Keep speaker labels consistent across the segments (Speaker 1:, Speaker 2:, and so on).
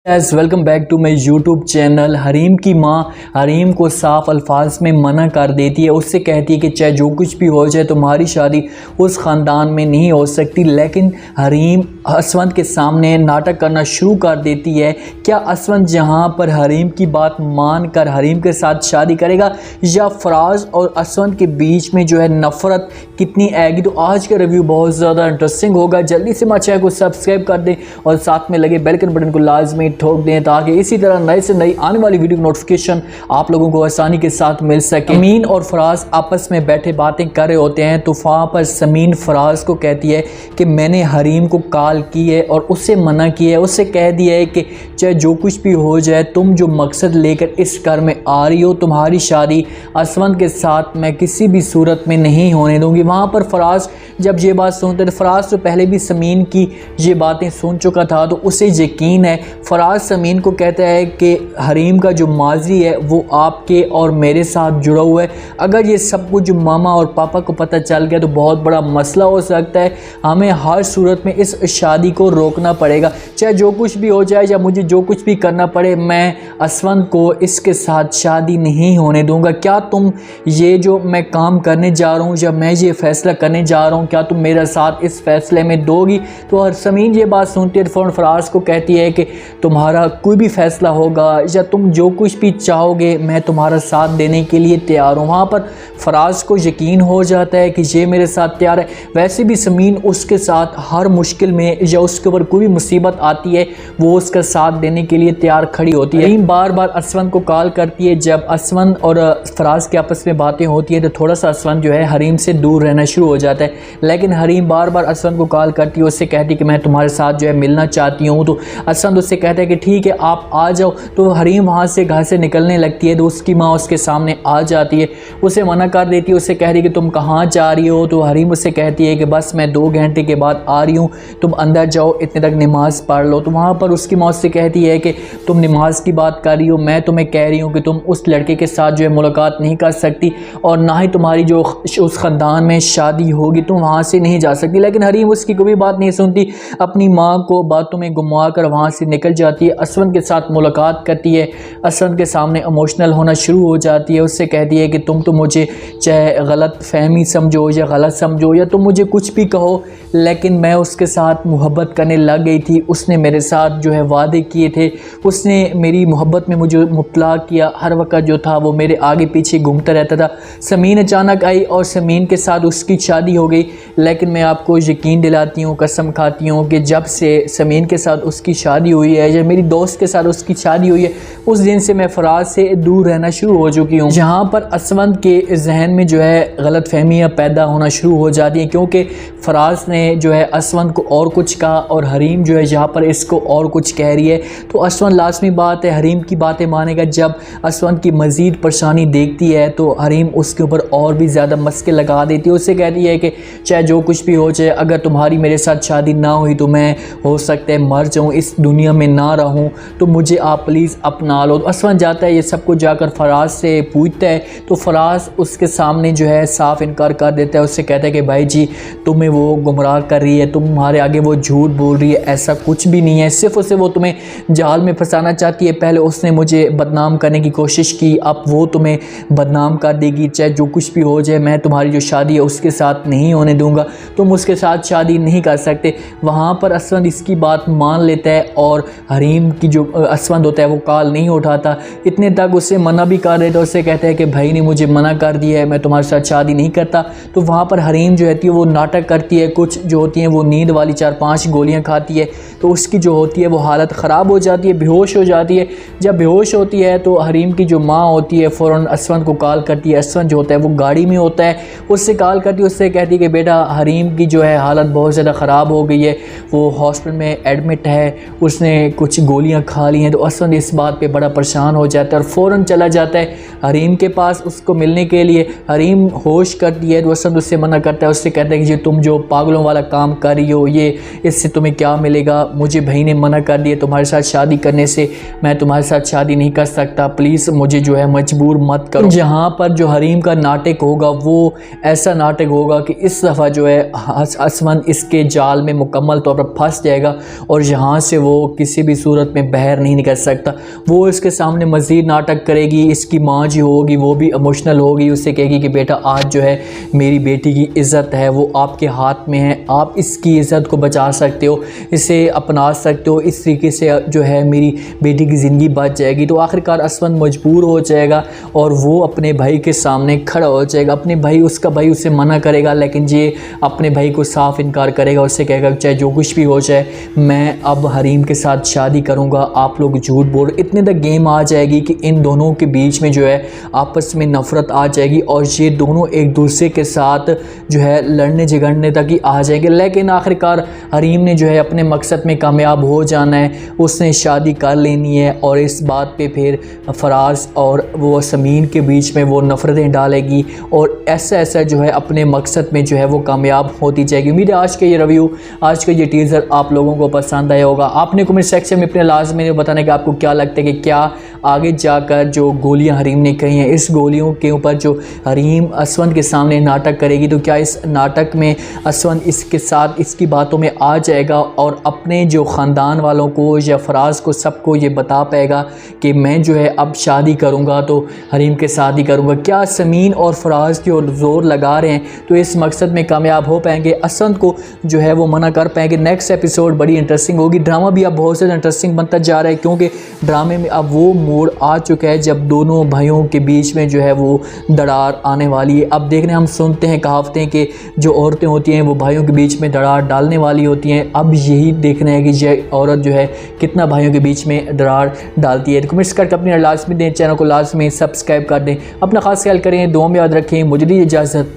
Speaker 1: Welcome back to my YouTube channel. Hareem की माँ हरीम को साफ अल्फाज में मना कर देती है। उससे कहती है कि चाहे जो कुछ भी हो जाए तुम्हारी शादी उस ख़ानदान में नहीं हो सकती। लेकिन हरीम असवंत के सामने नाटक करना शुरू कर देती है। क्या असवंत जहाँ पर हरीम की बात मान कर हरीम के साथ शादी करेगा या फराज और असवंत के बीच में जो है नफ़रत कितनी आएगी। तो आज का रिव्यू बहुत ज़्यादा इंटरेस्टिंग होगा। जल्दी से हमारे चैनल को सब्सक्राइब कर दें और साथ में लगे बेल के बटन को लाजमी ठोक दें ताकि इसी तरह नए से नई आने वाली वीडियो की नोटिफिकेशन आप लोगों को आसानी के साथ मिल सके। समीन और फराज आपस में बैठे बातें कर रहे होते हैं तो वहाँ पर समीन फराज को कहती है कि मैंने हरीम को कॉल की है और उससे मना किया है। उससे कह दिया है कि चाहे जो कुछ भी हो जाए तुम जो मकसद लेकर इस घर में आ रही हो तुम्हारी शादी असवंत के साथ मैं किसी भी सूरत में नहीं होने दूंगी। वहाँ पर फराज जब ये बात सुनते थे, फराज तो पहले भी समीन की ये बातें सुन चुका था तो उसे यकीन है। फराज समीन को कहता है कि हरीम का जो माजी है वो आपके और मेरे साथ जुड़ा हुआ है। अगर ये सब कुछ जो मामा और पापा को पता चल गया तो बहुत बड़ा मसला हो सकता है। हमें हर सूरत में इस शादी को रोकना पड़ेगा। चाहे जो कुछ भी हो जाए या मुझे जो कुछ भी करना पड़े मैं असवंत को इसके साथ शादी नहीं होने दूंगा। क्या तुम ये जो मैं काम करने जा रहा हूँ या मैं ये फ़ैसला करने जा रहा हूँ क्या तुम मेरा साथ इस फैसले में दोगी। तो समीन ये बात सुनती है फ़ौरन फराज को कहती है कि तुम्हारा कोई भी फ़ैसला होगा या तुम जो कुछ भी चाहोगे मैं तुम्हारा साथ देने के लिए तैयार हूँ। वहाँ पर फराज को यकीन हो जाता है कि ये मेरे साथ तैयार है। वैसे भी समीन उसके साथ हर मुश्किल में या उसके ऊपर कोई भी मुसीबत आती है वो उसका साथ देने के लिए तैयार खड़ी होती है। हरीम बार बार असवंत को कॉल करती है। जब असवंत और फराज के आपस में बातें होती है तो थोड़ा सा असवंत जो है हरीम से दूर रहना शुरू हो जाता है। लेकिन हरीम बार बार असवंत को कॉल करती है। उससे कहती है कि मैं तुम्हारे साथ जो है मिलना चाहती हूँ। तो असवंत उससे कहता है कि ठीक है आप आ जाओ। तो हरीम वहाँ से घर से निकलने लगती है तो उसकी माँ उसके सामने आ जाती है। उसे मना कर देती है। उससे कह रही है कि तुम कहाँ जा रही हो। तो हरीम उससे कहती है कि बस मैं 2 घंटे के बाद आ रही हूँ, तुम अंदर जाओ इतने तक नमाज़ पढ़ लो। तो वहाँ पर उसकी माँ उससे कहती है कि तुम नमाज की बात कर रही हो, मैं तुम्हें कह रही हूँ कि तुम उस लड़के के साथ जो है मुलाकात नहीं कर सकती और ना ही तुम्हारी जो उस ख़ानदान में शादी होगी तुम वहाँ से नहीं जा सकती। लेकिन हरीम उसकी कोई बात नहीं सुनती, अपनी माँ को बातों में घुमा कर वहाँ से निकल जाती है। असवंत के साथ मुलाकात करती है। असवंत के सामने इमोशनल होना शुरू हो जाती है। उससे कहती है कि तुम तो मुझे चाहे गलत फहमी समझो या गलत समझो या तुम मुझे कुछ भी कहो लेकिन मैं उसके साथ मोहब्बत करने लग गई थी। उसने मेरे साथ जो है वादे किए थे, उसने मेरी मोहब्बत में मुझे मुब्तला किया। हर वक्त जो था वो मेरे आगे पीछे घूमता रहता था। समीन अचानक आई और समीन के साथ उसकी शादी हो गई। लेकिन मैं आपको यकीन दिलाती हूँ, कसम खाती हूँ कि जब से समीन के साथ उसकी शादी हुई है या मेरी दोस्त के साथ उसकी शादी हुई है उस दिन से मैं फराज से दूर रहना शुरू हो चुकी हूँ। जहाँ पर असवंत के जहन में जो है गलत फहमियाँ पैदा होना शुरू हो जाती हैं क्योंकि फराज ने जो है असवंत को और कुछ कहा और हरीम जो है यहाँ पर इसको और कुछ कह रही है। तो असवंत लाजमी बात है हरीम की बातें मानेगा। जब असवंत की मज़ीद परेशानी देखती है तो हरीम उसके ऊपर और भी ज़्यादा मस्के लगा देती है। उससे कहती है कि चाहे जो कुछ भी हो जाए अगर तुम्हारी मेरे साथ शादी ना हुई तो मैं हो सकता है मर जाऊँ, इस दुनिया में ना रहूँ, तो मुझे आप प्लीज़ अपना लो। तो असवंत जाता है, ये सब कुछ जाकर फराज से पूछता है तो फराज उसके सामने जो है साफ इनकार कर देता है। उससे कहता है कि भाई जी तुम्हें वो गुमराह कर रही है, तुम्हारे आगे वो झूठ बोल रही है, ऐसा कुछ भी नहीं है, सिर्फ उसे वो तुम्हें जाल में फंसाना चाहती है। पहले उसने मुझे बदनाम करने की कोशिश की, अब वो तुम्हें बदनाम कर देगी। चाहे जो कुछ भी हो जाए मैं तुम्हारी जो शादी है उसके साथ नहीं होने दूंगा, तुम उसके साथ शादी नहीं कर सकते। वहाँ पर असवंत इसकी बात मान लेता है और हरीम की जो असवंत होता है वो कॉल नहीं उठाता। इतने तक उससे मना भी कर देता है। उससे कहता है कि भाई ने मुझे मना कर दिया है, मैं तुम्हारे साथ शादी नहीं करता। तो वहाँ पर हरीम जो रहती है वो नाटक करती है, कुछ जो होती हैं वो नींद वाली 4-5 गोलियाँ खाती है तो उसकी जो होती है वो हालत ख़राब हो जाती है, बेहोश हो जाती है। जब बेहोश होती है तो हरीम की जो माँ होती है फ़ौरन असवंत को कॉल करती है। असवंत जो होता है वो गाड़ी में होता है, उससे कॉल करती है। उससे कहती है कि बेटा हरीम की जो है हालत बहुत ज़्यादा ख़राब हो गई है, वो हॉस्पिटल में एडमिट है, उसने कुछ गोलियां खा ली हैं। तो असवंत इस बात पे बड़ा परेशान हो जाता है और फ़ौरन चला जाता है हरीम के पास उसको मिलने के लिए। हरीम होश करती है तो असवंत उससे मना करता है। उससे कहता है कि ये तुम जो पागलों वाला काम कर रही हो ये इससे तुम्हें क्या मिलेगा, मुझे भाई ने मना कर दिया तुम्हारे साथ शादी करने से, मैं तुम्हारे साथ शादी नहीं कर सकता, प्लीज़ मुझे जो है मजबूर मत करो। जहाँ पर जो हरीम का नाटक होगा वो ऐसा नाटक होगा कि इस दफ़ा जो है असवंत इसके जाल में मुकम्मल तौर पर फंस जाएगा और यहाँ से वो किसी भी भी सूरत में बाहर नहीं निकल सकता। वो इसके सामने मज़ीद नाटक करेगी। इसकी माँ जो होगी वो भी इमोशनल होगी, उससे कहेगी कि बेटा आज जो है मेरी बेटी की इज़्ज़त है वो आपके हाथ में है, आप इसकी इज़्ज़त को बचा सकते हो, इसे अपना सकते हो, इस तरीके से जो है मेरी बेटी की ज़िंदगी बच जाएगी। तो आखिरकार असवंत मजबूर हो जाएगा और वो अपने भाई के सामने खड़ा हो जाएगा। अपने भाई, उसका भाई उसे मना करेगा, लेकिन ये अपने भाई को साफ इनकार करेगा। उससे कहेगा चाहे जो कुछ भी हो जाए मैं अब हरीम के साथ शादी करूँगा, आप लोग झूठ बोल। इतने तक गेम आ जाएगी कि इन दोनों के बीच में जो है आपस में नफ़रत आ जाएगी और ये दोनों एक दूसरे के साथ जो है लड़ने झगड़ने तक ही आ जाएंगे। लेकिन आखिरकार हरीम ने जो है अपने मकसद में कामयाब हो जाना है, उसने शादी कर लेनी है और इस बात पे फिर फराज और वो समीन के बीच में वो नफ़रतें डालेगी और ऐसा ऐसा जो है अपने मकसद में जो है वो कामयाब होती जाएगी। उम्मीद है आज का ये रिव्यू, आज का ये टीज़र आप लोगों को पसंद आया होगा। आपने कमेंट सेक्शन में अपने लाज़मी बताना कि आपको क्या लगता है कि क्या आगे जाकर जो गोलियां हरीम ने कही हैं, इस गोलियों के ऊपर जो हरीम असवंत के सामने नाटक करेगी, तो क्या इस नाटक में असवंत इसके साथ इसकी बातों में आ जाएगा और अपने जो ख़ानदान वालों को या फराज को सबको ये बता पाएगा कि मैं जो है अब शादी करूँगा तो हरीम के साथ ही करूँगा। क्या समीन और फराज जो ज़ोर लगा रहे हैं तो इस मकसद में कामयाब हो पाएंगे, असवंत को जो है वो मना कर पाएंगे। नेक्स्ट एपिसोड बड़ी इंटरेस्टिंग होगी। ड्रामा भी अब बहुत ज़्यादा इंटरेस्टिंग बनता जा रहा है क्योंकि ड्रामे में अब वो मोड़ आ चुका है जब दोनों भाइयों के बीच में जो है वो दरार आने वाली है। अब देखने हम सुनते हैं कहावतें कि जो औरतें होती हैं वो भाइयों के बीच में दरार डालने वाली होती हैं। अब यही देखना है कि ये औरत जो है कितना भाइयों के बीच में दरार डालती है। तो कमेंट्स करके अपनी लाजमी दें, चैनल को लाजमी सब्सक्राइब कर दें, अपना खास ख्याल करें, दुआ में याद रखें। मुझे दी इजाज़त,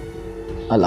Speaker 1: अल्लाह।